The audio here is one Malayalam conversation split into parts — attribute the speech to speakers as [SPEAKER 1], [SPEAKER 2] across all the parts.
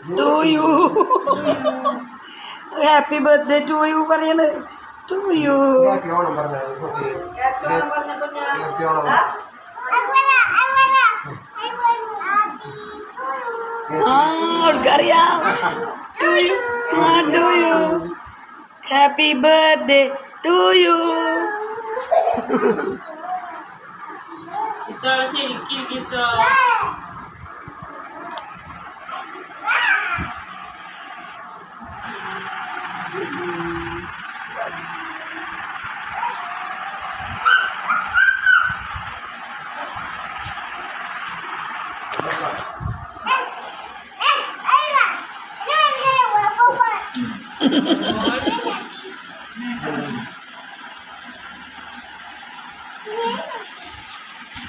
[SPEAKER 1] To you happy birthday to you പറയണ് ടു യു അവൾക്കറിയാം to you happy birthday to you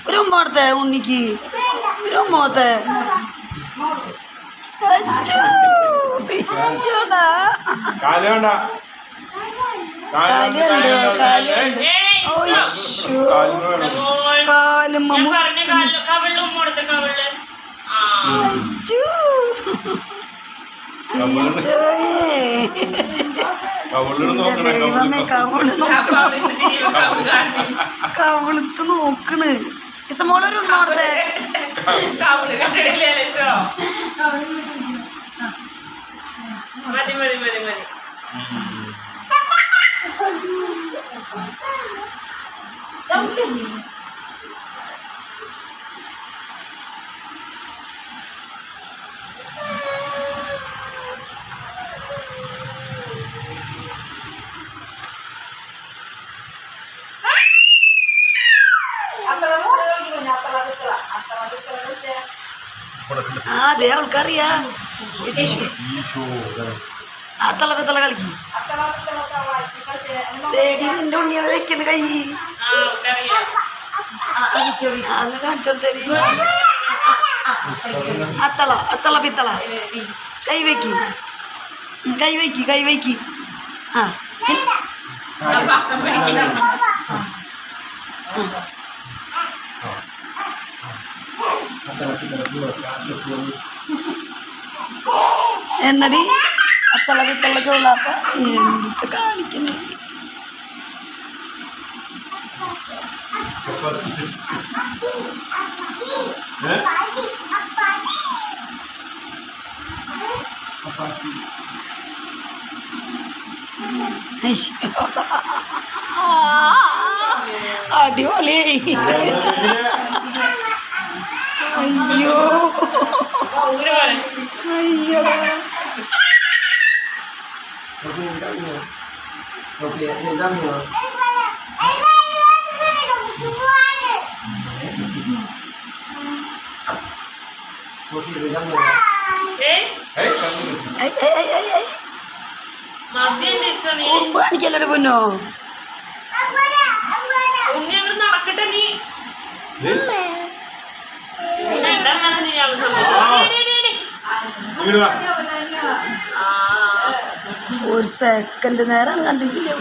[SPEAKER 1] ഒരു ഉമ്മോടത്തെ ഉണ്ണിക്ക് ഒരു ഉമ്മോത്തെ ദൈവമേ കവിളുത്ത് നോക്കണ് ഇസമോളൊരു ഉണ്ണോടത്തെ അതെ അവൾക്കറിയാ ആ തള കളിക്ക് തേടി നിന്റെ ഉണ്ണിയെ വെക്കുന്ന കൈ അന്ന് കാണിച്ചു കൊടുത്തേടി അത്തള പിത്തള കൈ വയ്ക്ക് ആ എന്നടി അത്തള പിത്തള ചോളാപ്പ എന്തിട്ട് കാണിക്കുന്നേ അടിപൊളിയായി അയ്യോ അയ്യോടാ കുറുമ്പ് കാണിക്കല്ലേ പൊന്നോ
[SPEAKER 2] നടക്കട്ടെ നീ
[SPEAKER 1] ഒരു സെക്കൻഡ് നേരം കണ്ടിരിക്കില്ല.